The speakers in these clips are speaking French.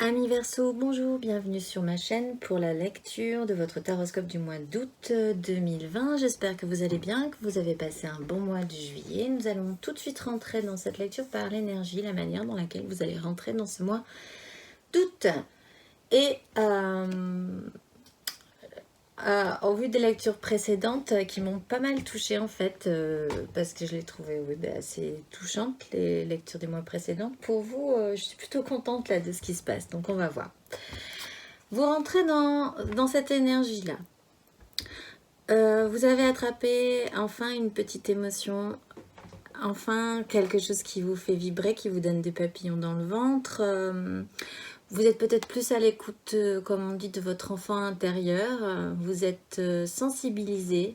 Amis Verseau, bonjour, bienvenue sur ma chaîne pour la lecture de votre taroscope du mois d'août 2020. J'espère que vous allez bien, que vous avez passé un bon mois de juillet. Nous allons tout de suite rentrer dans cette lecture par l'énergie, la manière dans laquelle vous allez rentrer dans ce mois d'août. Et au vu des lectures précédentes qui m'ont pas mal touchée en fait, parce que je les trouvais assez touchantes, les lectures des mois précédents. Pour vous, je suis plutôt contente là de ce qui se passe, donc on va voir. Vous rentrez dans cette énergie-là. Vous avez attrapé enfin une petite émotion, enfin quelque chose qui vous fait vibrer, qui vous donne des papillons dans le ventre. Vous êtes peut-être plus à l'écoute, comme on dit, de votre enfant intérieur. Vous êtes sensibilisé.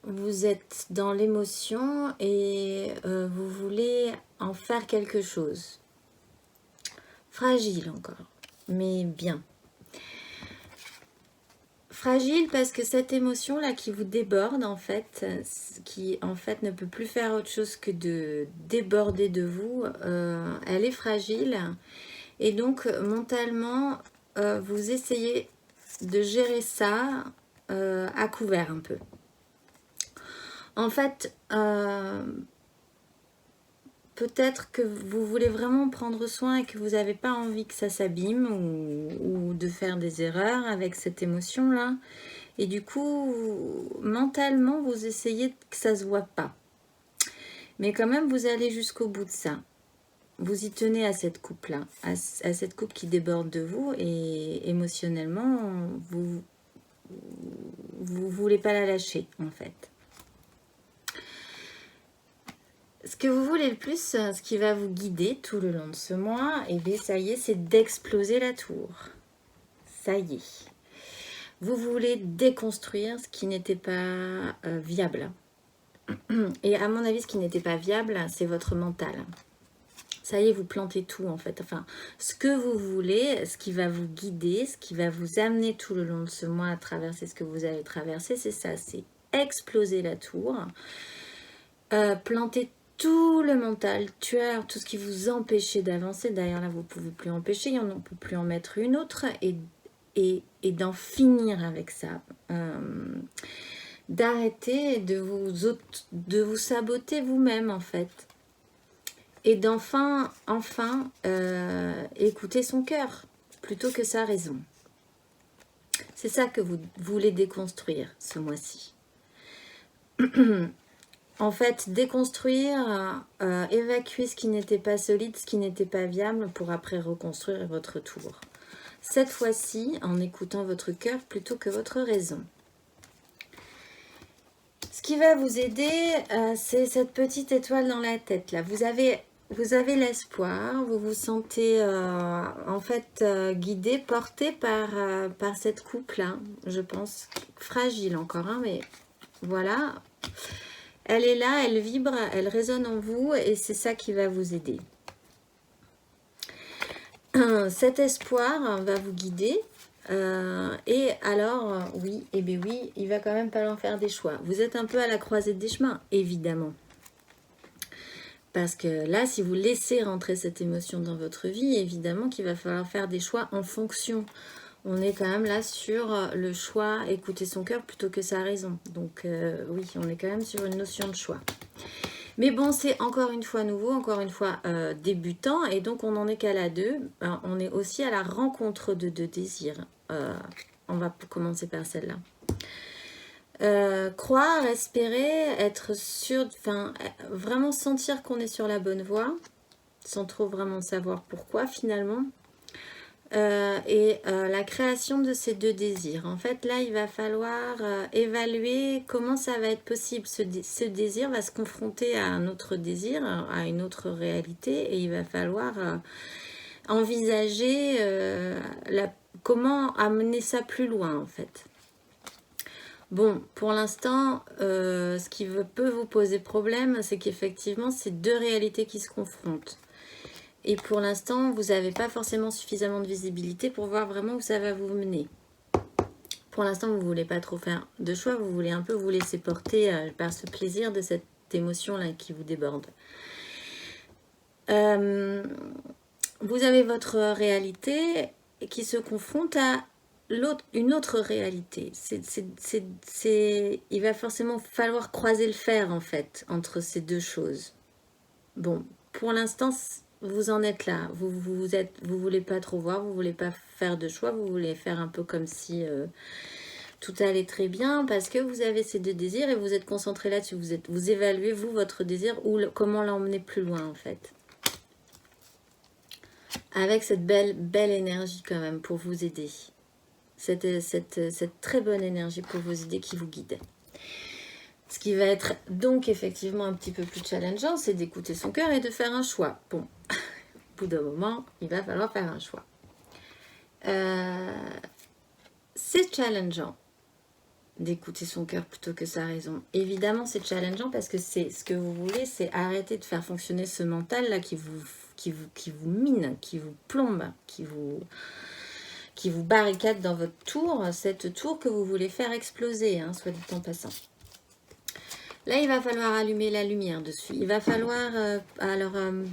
Vous êtes dans l'émotion et vous voulez en faire quelque chose. Fragile encore, mais bien. Fragile parce que cette émotion-là qui vous déborde, en fait, qui en fait ne peut plus faire autre chose que de déborder de vous, elle est fragile. Et donc, mentalement, vous essayez de gérer ça à couvert un peu. En fait, peut-être que vous voulez vraiment prendre soin et que vous n'avez pas envie que ça s'abîme ou de faire des erreurs avec cette émotion-là. Et du coup, mentalement, vous essayez que ça ne se voit pas. Mais quand même, vous allez jusqu'au bout de ça. Vous y tenez à cette coupe-là, à cette coupe qui déborde de vous. Et émotionnellement, vous ne voulez pas la lâcher, en fait. Ce que vous voulez le plus, ce qui va vous guider tout le long de ce mois, et bien ça y est, c'est d'exploser la tour. Ça y est. Vous voulez déconstruire ce qui n'était pas viable. Et à mon avis, ce qui n'était pas viable, c'est votre mental. Ça y est, vous plantez tout en fait. Enfin, ce que vous voulez, ce qui va vous guider, ce qui va vous amener tout le long de ce mois à traverser ce que vous allez traverser, c'est ça, c'est exploser la tour, planter tout le mental, tueur, tout ce qui vous empêchait d'avancer. D'ailleurs là, vous ne pouvez plus empêcher, on ne peut plus en mettre une autre et d'en finir avec ça. D'arrêter de vous saboter vous-même en fait. Et d'enfin écouter son cœur plutôt que sa raison. C'est ça que vous voulez déconstruire ce mois-ci. En fait, déconstruire, évacuer ce qui n'était pas solide, ce qui n'était pas viable pour après reconstruire votre tour. Cette fois-ci, en écoutant votre cœur plutôt que votre raison. Ce qui va vous aider, c'est cette petite étoile dans la tête là. Vous avez l'espoir, vous vous sentez en fait guidé, porté par cette coupe là, je pense, fragile encore, hein, mais voilà. Elle est là, elle vibre, elle résonne en vous et c'est ça qui va vous aider. Cet espoir va vous guider et alors, oui, et bien oui, il va quand même falloir faire des choix. Vous êtes un peu à la croisée des chemins, évidemment. Parce que là, si vous laissez rentrer cette émotion dans votre vie, évidemment qu'il va falloir faire des choix en fonction. On est quand même là sur le choix, écouter son cœur plutôt que sa raison. Donc oui, on est quand même sur une notion de choix. Mais bon, c'est encore une fois nouveau, encore une fois débutant. Et donc, on n'en est qu'à la 2. On est aussi à la rencontre de deux désirs. On va commencer par celle-là. Croire, espérer, être sûr, enfin, vraiment sentir qu'on est sur la bonne voie, sans trop vraiment savoir pourquoi finalement. La création de ces deux désirs. En fait, là, il va falloir évaluer comment ça va être possible. Ce désir va se confronter à un autre désir, à une autre réalité, et il va falloir envisager comment amener ça plus loin, en fait. Bon, pour l'instant, ce qui peut vous poser problème, c'est qu'effectivement, c'est deux réalités qui se confrontent. Et pour l'instant, vous n'avez pas forcément suffisamment de visibilité pour voir vraiment où ça va vous mener. Pour l'instant, vous ne voulez pas trop faire de choix, vous voulez un peu vous laisser porter par ce plaisir de cette émotion-là qui vous déborde. Vous avez votre réalité qui se confronte à une autre réalité. Il va forcément falloir croiser le fer, en fait, entre ces deux choses. Bon, pour l'instant, vous en êtes là. Vous voulez pas trop voir, vous voulez pas faire de choix, vous voulez faire un peu comme si tout allait très bien, parce que vous avez ces deux désirs et vous êtes concentré là-dessus. Vous évaluez, vous, votre désir, ou comment l'emmener plus loin, en fait. Avec cette belle énergie, quand même, pour vous aider. Cette très bonne énergie pour vous aider qui vous guide. Ce qui va être donc effectivement un petit peu plus challengeant, c'est d'écouter son cœur et de faire un choix. Bon, au bout d'un moment, il va falloir faire un choix. C'est challengeant d'écouter son cœur plutôt que sa raison. Évidemment, c'est challengeant parce que c'est ce que vous voulez, c'est arrêter de faire fonctionner ce mental-là qui vous mine, qui vous plombe, qui vous barricade dans votre tour, cette tour que vous voulez faire exploser, hein, soit dit en passant. Là, il va falloir allumer la lumière dessus. Il va falloir,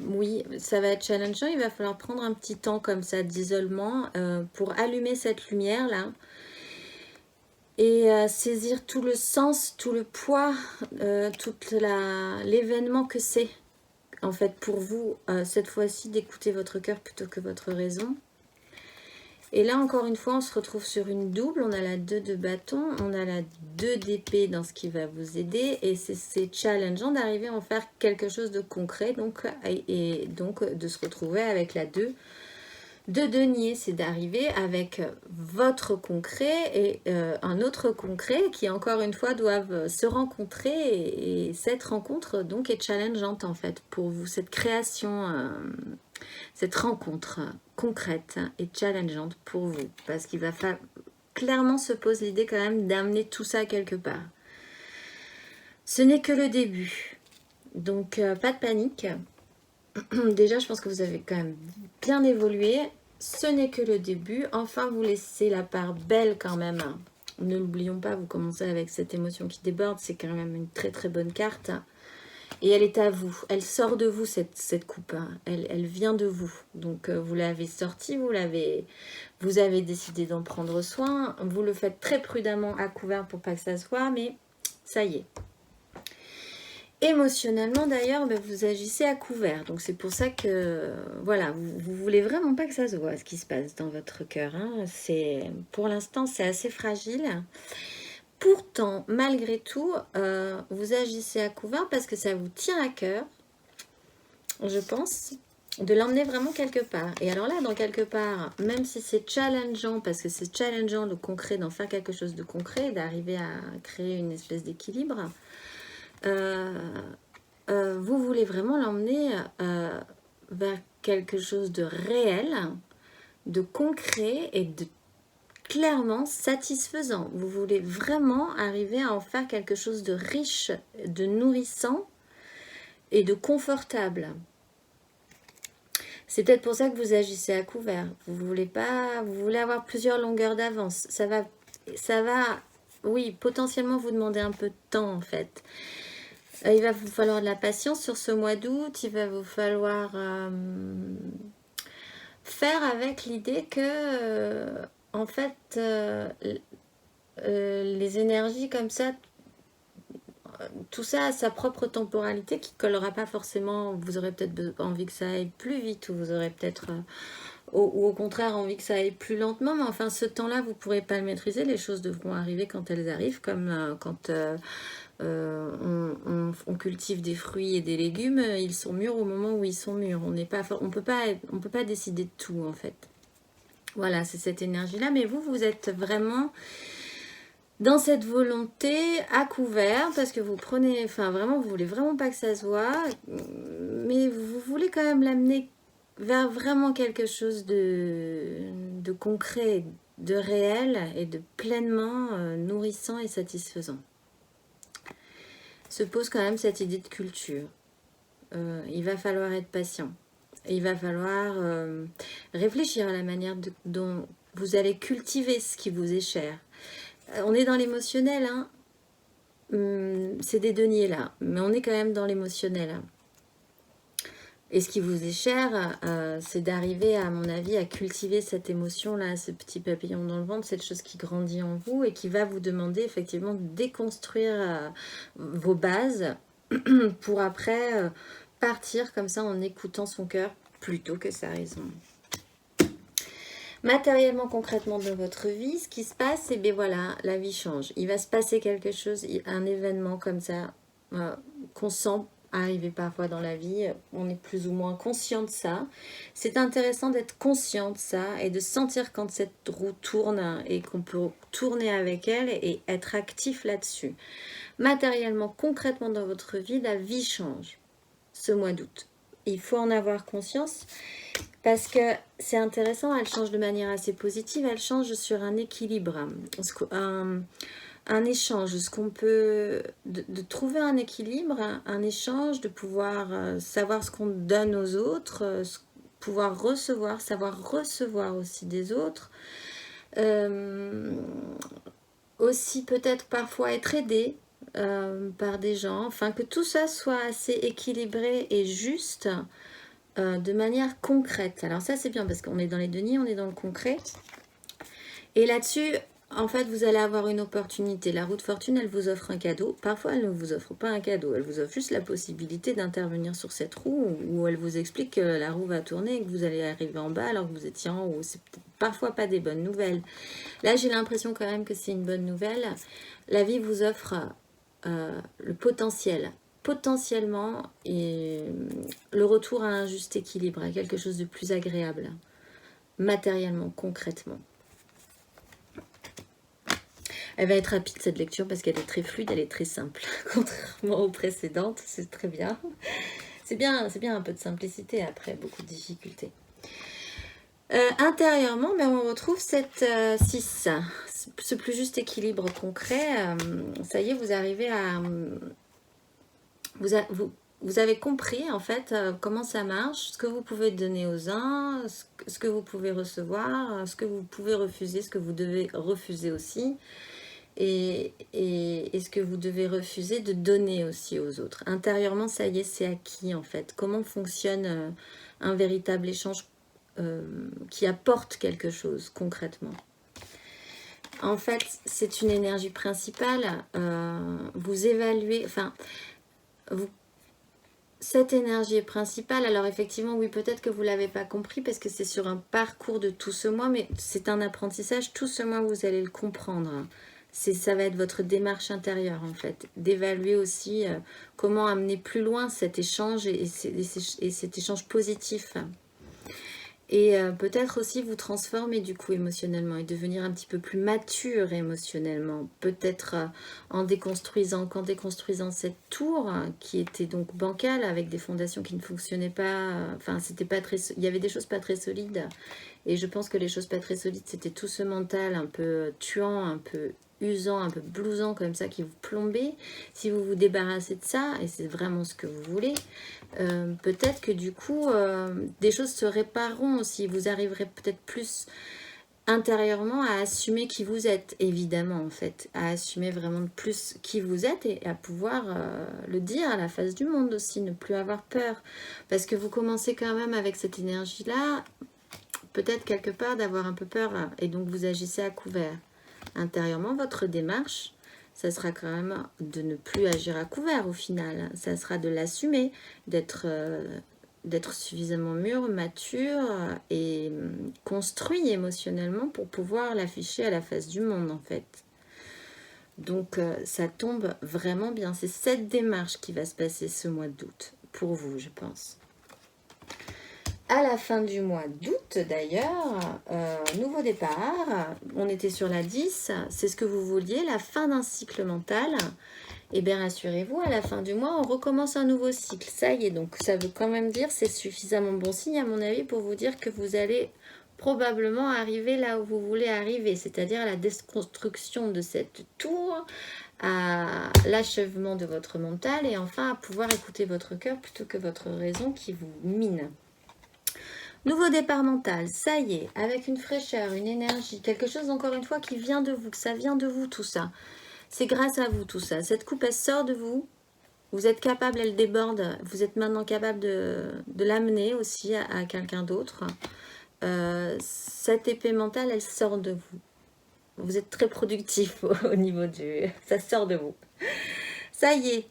oui, ça va être challengeant. Il va falloir prendre un petit temps comme ça d'isolement pour allumer cette lumière-là et saisir tout le sens, tout le poids, tout l'événement que c'est, en fait, pour vous, cette fois-ci, d'écouter votre cœur plutôt que votre raison. Et là, encore une fois, on se retrouve sur une double. On a la 2 de bâton, on a la 2 d'épée dans ce qui va vous aider. Et c'est challengeant d'arriver à en faire quelque chose de concret. Et donc, de se retrouver avec la 2 de denier. C'est d'arriver avec votre concret et un autre concret qui, encore une fois, doivent se rencontrer. Et cette rencontre, donc, est challengeante, en fait, pour vous. Cette création... cette rencontre concrète et challengeante pour vous, parce qu'il va falloir clairement se pose l'idée quand même d'amener tout ça quelque part. Ce n'est que le début, donc pas de panique. Déjà, je pense que vous avez quand même bien évolué. Ce n'est que le début. Enfin, vous laissez la part belle quand même. Ne l'oublions pas, vous commencez avec cette émotion qui déborde. C'est quand même une très très bonne carte. Et elle est à vous, elle sort de vous cette coupe, hein. Elle vient de vous. Donc vous l'avez sortie, vous avez décidé d'en prendre soin. Vous le faites très prudemment à couvert pour pas que ça se voie, mais ça y est. Émotionnellement d'ailleurs, vous agissez à couvert. Donc c'est pour ça que, voilà, vous voulez vraiment pas que ça se voit ce qui se passe dans votre cœur, hein. Pour l'instant, c'est assez fragile. Pourtant, malgré tout, vous agissez à couvert parce que ça vous tient à cœur, je pense, de l'emmener vraiment quelque part. Et alors là, dans quelque part, même si c'est challengeant, parce que c'est challengeant le concret, d'en faire quelque chose de concret, d'arriver à créer une espèce d'équilibre, vous voulez vraiment l'emmener vers quelque chose de réel, de concret et de clairement satisfaisant. Vous voulez vraiment arriver à en faire quelque chose de riche, de nourrissant et de confortable. C'est peut-être pour ça que vous agissez à couvert. Vous voulez avoir plusieurs longueurs d'avance. Ça va, oui, potentiellement vous demander un peu de temps en fait. Il va vous falloir de la patience sur ce mois d'août. Il va vous falloir faire avec l'idée que en fait, les énergies comme ça, tout ça a sa propre temporalité qui ne collera pas forcément. Vous aurez peut-être envie que ça aille plus vite ou vous aurez peut-être, ou au contraire, envie que ça aille plus lentement. Mais enfin, ce temps-là, vous ne pourrez pas le maîtriser. Les choses devront arriver quand elles arrivent, comme quand on cultive des fruits et des légumes. Ils sont mûrs au moment où ils sont mûrs. On peut pas décider de tout, en fait. Voilà, c'est cette énergie-là. Mais vous êtes vraiment dans cette volonté à couvert parce que vous prenez, vraiment, vous voulez vraiment pas que ça se voit, mais vous voulez quand même l'amener vers vraiment quelque chose de concret, de réel et de pleinement nourrissant et satisfaisant. Se pose quand même cette idée de culture. Il va falloir être patient. Il va falloir réfléchir à la manière dont vous allez cultiver ce qui vous est cher. On est dans l'émotionnel, hein. C'est des deniers là, mais on est quand même dans l'émotionnel. Hein. Et ce qui vous est cher, c'est d'arriver, à mon avis, à cultiver cette émotion-là, ce petit papillon dans le ventre, cette chose qui grandit en vous et qui va vous demander effectivement de déconstruire vos bases pour après partir comme ça en écoutant son cœur plutôt que sa raison. Matériellement, concrètement dans votre vie, ce qui se passe, c'est bien voilà, la vie change. Il va se passer quelque chose, un événement comme ça, qu'on sent arriver parfois dans la vie. On est plus ou moins conscient de ça. C'est intéressant d'être conscient de ça et de sentir quand cette roue tourne et qu'on peut tourner avec elle et être actif là-dessus. Matériellement, concrètement dans votre vie, la vie change ce mois d'août. Il faut en avoir conscience. Parce que c'est intéressant, elle change de manière assez positive, elle change sur un équilibre, un échange, ce qu'on peut, de trouver un équilibre, un échange, de pouvoir savoir ce qu'on donne aux autres, pouvoir recevoir, savoir recevoir aussi des autres, aussi peut-être parfois être aidé par des gens, enfin que tout ça soit assez équilibré et juste, de manière concrète. Alors ça c'est bien parce qu'on est dans les deniers, on est dans le concret. Et là-dessus, en fait, vous allez avoir une opportunité. La roue de fortune, elle vous offre un cadeau. Parfois, elle ne vous offre pas un cadeau. Elle vous offre juste la possibilité d'intervenir sur cette roue où elle vous explique que la roue va tourner et que vous allez arriver en bas alors que vous étiez en haut. C'est parfois pas des bonnes nouvelles. Là, j'ai l'impression quand même que c'est une bonne nouvelle. La vie vous offre le potentiel. Potentiellement, et le retour à un juste équilibre, à quelque chose de plus agréable, matériellement, concrètement. Elle va être rapide cette lecture parce qu'elle est très fluide, elle est très simple, contrairement aux précédentes, c'est très bien. C'est bien un peu de simplicité après, beaucoup de difficultés. Intérieurement, ben, on retrouve cette 6, ce plus juste équilibre concret. Ça y est, vous arrivez à... Vous avez compris en fait comment ça marche, ce que vous pouvez donner aux uns, ce que vous pouvez recevoir, ce que vous pouvez refuser, ce que vous devez refuser aussi, et ce que vous devez refuser de donner aussi aux autres. Intérieurement, ça y est, c'est acquis en fait. Comment fonctionne un véritable échange qui apporte quelque chose concrètement. En fait, c'est une énergie principale. Vous évaluez, enfin... Cette énergie est principale. Alors effectivement, oui, peut-être que vous ne l'avez pas compris parce que c'est sur un parcours de tout ce mois, mais c'est un apprentissage. Tout ce mois, vous allez le comprendre. Ça va être votre démarche intérieure, en fait. D'évaluer aussi comment amener plus loin cet échange et cet échange positif. Et peut-être aussi vous transformer du coup émotionnellement et devenir un petit peu plus mature émotionnellement. Peut-être qu'en déconstruisant cette tour qui était donc bancale avec des fondations qui ne fonctionnaient pas. Enfin, c'était pas très. Il y avait des choses pas très solides. Et je pense que les choses pas très solides, c'était tout ce mental un peu tuant, un peu usant, un peu blousant comme ça qui vous plombait. Si vous vous débarrassez de ça, et c'est vraiment ce que vous voulez, peut-être que du coup, des choses se répareront aussi. Vous arriverez peut-être plus intérieurement à assumer qui vous êtes, évidemment, en fait. À assumer vraiment plus qui vous êtes et à pouvoir le dire à la face du monde aussi, ne plus avoir peur. Parce que vous commencez quand même avec cette énergie-là, peut-être quelque part d'avoir un peu peur et donc vous agissez à couvert. Intérieurement, votre démarche, ça sera quand même de ne plus agir à couvert au final. Ça sera de l'assumer, d'être suffisamment mûr, mature et construit émotionnellement pour pouvoir l'afficher à la face du monde en fait. Donc ça tombe vraiment bien. C'est cette démarche qui va se passer ce mois d'août pour vous, je pense. À la fin du mois d'août d'ailleurs, nouveau départ, on était sur la 10, c'est ce que vous vouliez, la fin d'un cycle mental. Et bien rassurez-vous, à la fin du mois, on recommence un nouveau cycle. Ça y est, donc ça veut quand même dire, c'est suffisamment bon signe à mon avis pour vous dire que vous allez probablement arriver là où vous voulez arriver, c'est-à-dire à la déconstruction de cette tour, à l'achèvement de votre mental et enfin à pouvoir écouter votre cœur plutôt que votre raison qui vous mine. Nouveau départ mental, ça y est, avec une fraîcheur, une énergie, quelque chose encore une fois qui vient de vous, que ça vient de vous tout ça. C'est grâce à vous tout ça. Cette coupe, elle sort de vous Vous êtes capable, elle déborde. Vous êtes maintenant capable de l'amener aussi à quelqu'un d'autre. Cette épée mentale, elle sort de vous. Vous êtes très productif au niveau du... Ça sort de vous. Ça y est.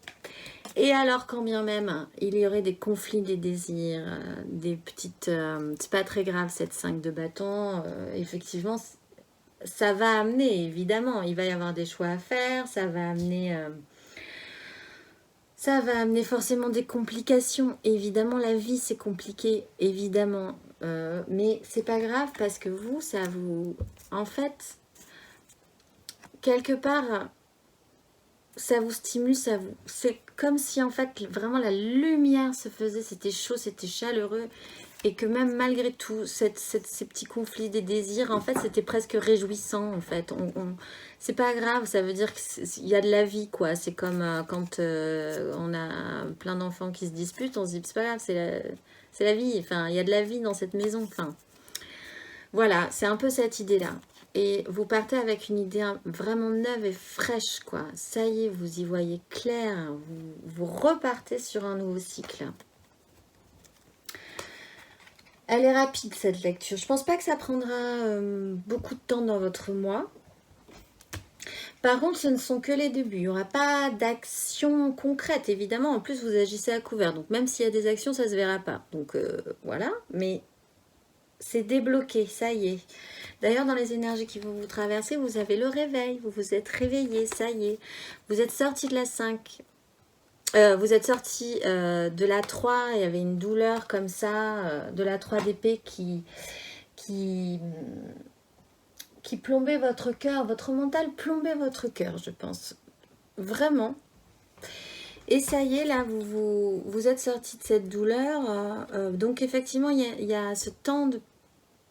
Et alors, quand bien même, il y aurait des conflits des désirs, des petites... c'est pas très grave, cette 5 de bâton. Effectivement, ça va amener, évidemment. Il va y avoir des choix à faire. Ça va amener forcément des complications. Évidemment, la vie, c'est compliqué. Évidemment. Mais c'est pas grave parce que vous, ça vous... En fait... quelque part, ça vous stimule, c'est comme si en fait vraiment la lumière se faisait, c'était chaud, c'était chaleureux, et que même malgré tout, ces petits conflits des désirs, en fait, c'était presque réjouissant, en fait. C'est pas grave, ça veut dire qu'il y a de la vie, quoi. C'est comme quand on a plein d'enfants qui se disputent, on se dit, c'est pas grave, c'est la vie, enfin, il y a de la vie dans cette maison, enfin. Voilà, c'est un peu cette idée-là. Et vous partez avec une idée vraiment neuve et fraîche, quoi. Ça y est, vous y voyez clair. Vous repartez sur un nouveau cycle. Elle est rapide, cette lecture. Je pense pas que ça prendra beaucoup de temps dans votre mois. Par contre, ce ne sont que les débuts. Il n'y aura pas d'action concrète, évidemment. En plus, vous agissez à couvert. Donc, même s'il y a des actions, ça ne se verra pas. Donc, voilà. Mais c'est débloqué, ça y est. D'ailleurs, dans les énergies qui vont vous traverser, vous avez le réveil, vous vous êtes réveillé, ça y est. Vous êtes sorti de la 5. Vous êtes sorti de la 3, il y avait une douleur comme ça, de la 3 d'épée qui plombait votre cœur, votre mental plombait votre cœur, je pense. Vraiment. Et ça y est, là, vous êtes sorti de cette douleur. Donc, effectivement, il y a ce temps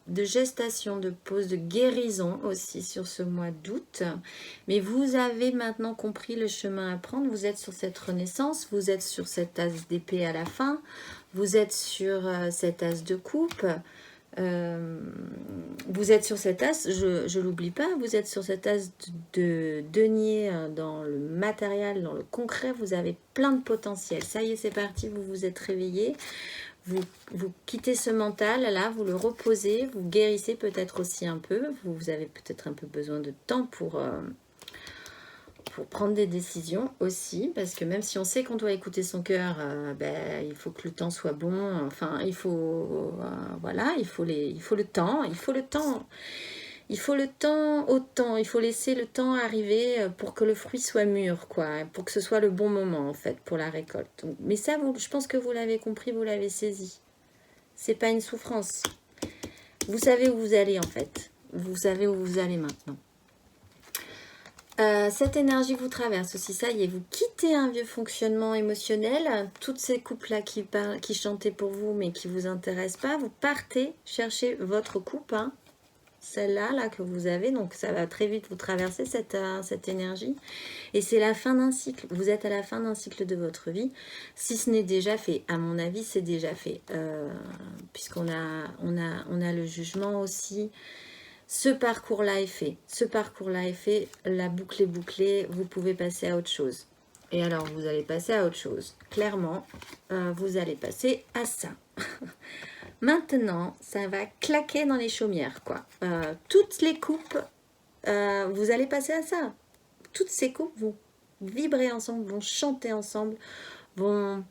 de gestation, de pause, de guérison aussi sur ce mois d'août. Mais vous avez maintenant compris le chemin à prendre. Vous êtes sur cette renaissance, vous êtes sur cet as d'épée à la fin, vous êtes sur cet as de coupe, vous êtes sur cet as, je l'oublie pas, vous êtes sur cet as de denier dans le matériel, dans le concret, vous avez plein de potentiel. Ça y est, c'est parti, vous vous êtes réveillé. Vous quittez ce mental, là, vous le reposez, vous guérissez peut-être aussi un peu. Vous avez peut-être un peu besoin de temps pour prendre des décisions aussi. Parce que même si on sait qu'on doit écouter son cœur, il faut que le temps soit bon. Enfin, il faut... voilà, il faut le temps. Il faut le temps. Il faut le temps au temps, il faut laisser le temps arriver pour que le fruit soit mûr, quoi, pour que ce soit le bon moment, en fait, pour la récolte. Donc, mais ça, je pense que vous l'avez compris, vous l'avez saisi. C'est pas une souffrance. Vous savez où vous allez, en fait. Vous savez où vous allez maintenant. Cette énergie vous traverse aussi, ça y est, vous quittez un vieux fonctionnement émotionnel, toutes ces couples-là qui chantaient pour vous, mais qui ne vous intéressent pas, vous partez chercher votre coupe, hein. Celle-là là, que vous avez, donc ça va très vite vous traverser cette énergie, et c'est la fin d'un cycle. Vous êtes à la fin d'un cycle de votre vie, si ce n'est déjà fait. À mon avis, c'est déjà fait, puisqu'on a le jugement aussi. Ce parcours-là est fait, la boucle est bouclée, vous pouvez passer à autre chose. Et alors, vous allez passer à autre chose. Clairement, vous allez passer à ça. Maintenant, ça va claquer dans les chaumières, quoi. Toutes les coupes, vous allez passer à ça. Toutes ces coupes vont vibrer ensemble, vont chanter ensemble, vont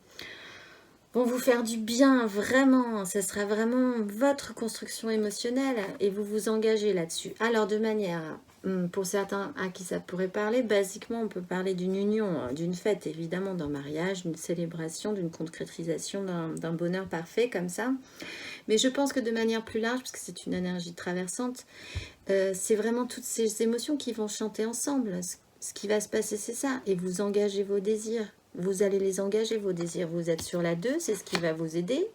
vous faire du bien, vraiment. Ce sera vraiment votre construction émotionnelle et vous vous engagez là-dessus. Alors, de manière, pour certains à qui ça pourrait parler, basiquement, on peut parler d'une union, d'une fête, évidemment, d'un mariage, d'une célébration, d'une concrétisation d'un bonheur parfait, comme ça. Mais je pense que de manière plus large, parce que c'est une énergie traversante, c'est vraiment toutes ces émotions qui vont chanter ensemble. Ce qui va se passer, c'est ça. Et vous engagez vos désirs. Vous allez les engager, vos désirs. Vous êtes sur la 2, c'est ce qui va vous aider.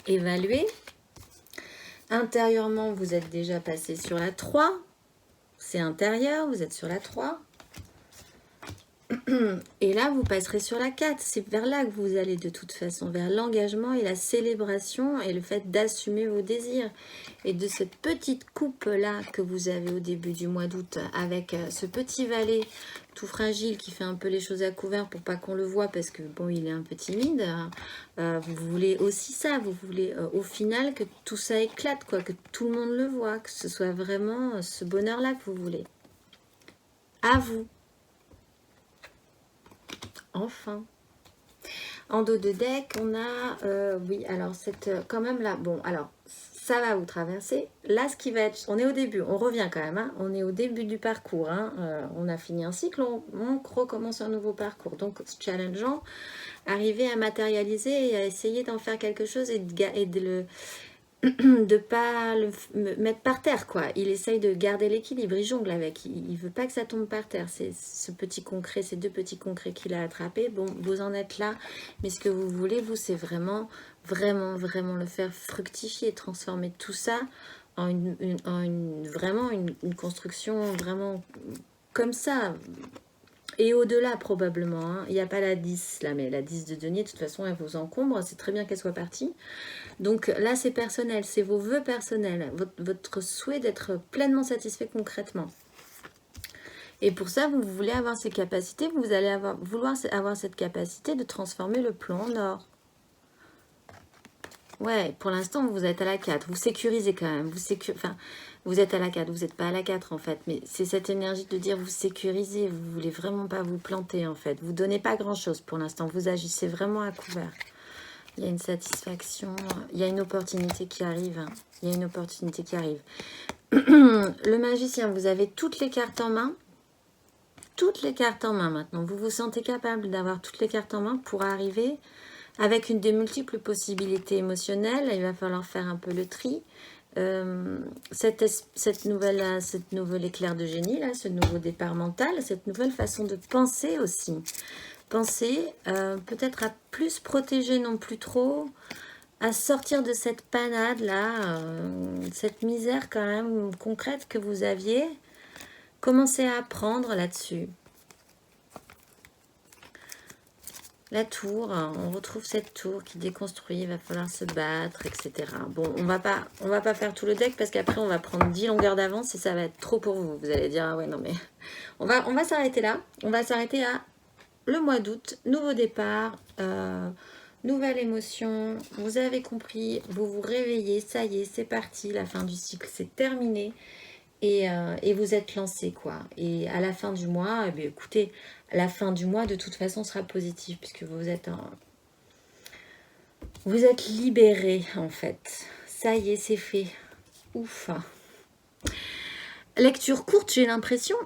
Évaluer. Intérieurement, vous êtes déjà passé sur la 3. C'est intérieur, vous êtes sur la 3. Et là, vous passerez sur la 4. C'est vers là que vous allez de toute façon, vers l'engagement et la célébration et le fait d'assumer vos désirs. Et de cette petite coupe-là que vous avez au début du mois d'août, avec ce petit valet tout fragile qui fait un peu les choses à couvert pour pas qu'on le voit parce que bon, il est un peu timide. Vous voulez aussi ça, vous voulez au final que tout ça éclate, quoi, que tout le monde le voit, que ce soit vraiment ce bonheur-là que vous voulez. À vous. Enfin. En dos de deck, on a, oui, alors cette, quand même là, bon, alors, ça va vous traverser. Là, ce qui va être, on est au début, on revient quand même, hein, on est au début du parcours, hein, on a fini un cycle, on recommence un nouveau parcours. Donc, challengeant, arriver à matérialiser et à essayer d'en faire quelque chose et de le de pas le mettre par terre, quoi. Il essaye de garder l'équilibre, il jongle avec, il veut pas que ça tombe par terre. C'est ce petit concret, ces deux petits concrets qu'il a attrapés. Bon, vous en êtes là, mais ce que vous voulez, vous, c'est vraiment le faire fructifier, transformer tout ça en vraiment une construction vraiment comme ça. Et au-delà, probablement. Hein. Il n'y a pas la 10, là, mais la 10 de denier, de toute façon, elle vous encombre. C'est très bien qu'elle soit partie. Donc là, c'est personnel. C'est vos vœux personnels. Votre souhait d'être pleinement satisfait concrètement. Et pour ça, vous voulez avoir ces capacités. Vous allez vouloir avoir cette capacité de transformer le plan en or. Ouais, pour l'instant, vous êtes à la 4. Vous sécurisez quand même. Vous êtes à la 4. Vous n'êtes pas à la 4, en fait. Mais c'est cette énergie de dire vous sécurisez. Vous ne voulez vraiment pas vous planter, en fait. Vous ne donnez pas grand-chose pour l'instant. Vous agissez vraiment à couvert. Il y a une satisfaction. Il y a une opportunité qui arrive. Il y a une opportunité qui arrive. Le magicien, vous avez toutes les cartes en main. Toutes les cartes en main, maintenant. Vous vous sentez capable d'avoir toutes les cartes en main pour arriver... Avec une des multiples possibilités émotionnelles, il va falloir faire un peu le tri. Cette nouvelle éclair de génie, là, ce nouveau départ mental, cette nouvelle façon de penser aussi. Penser peut-être à plus protéger, non plus trop, à sortir de cette panade-là, cette misère quand même concrète que vous aviez. Commencez à apprendre là-dessus. La tour, on retrouve cette tour qui déconstruit, il va falloir se battre, etc. Bon, on va pas faire tout le deck parce qu'après on va prendre 10 longueurs d'avance et ça va être trop pour vous. Vous allez dire, ah ouais, non mais... On va s'arrêter là. On va s'arrêter à le mois d'août, nouveau départ, nouvelle émotion. Vous avez compris, vous vous réveillez, ça y est, c'est parti, la fin du cycle, c'est terminé. Et vous êtes lancé, quoi. Et à la fin du mois, eh bien, écoutez, la fin du mois, de toute façon, sera positive, puisque vous êtes libéré, en fait. Ça y est, c'est fait. Ouf. Lecture courte, j'ai l'impression,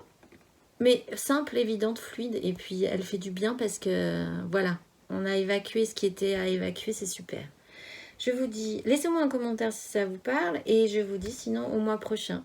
mais simple, évidente, fluide. Et puis, elle fait du bien parce que, voilà, on a évacué ce qui était à évacuer, c'est super. Je vous dis, laissez-moi un commentaire si ça vous parle, et je vous dis sinon au mois prochain.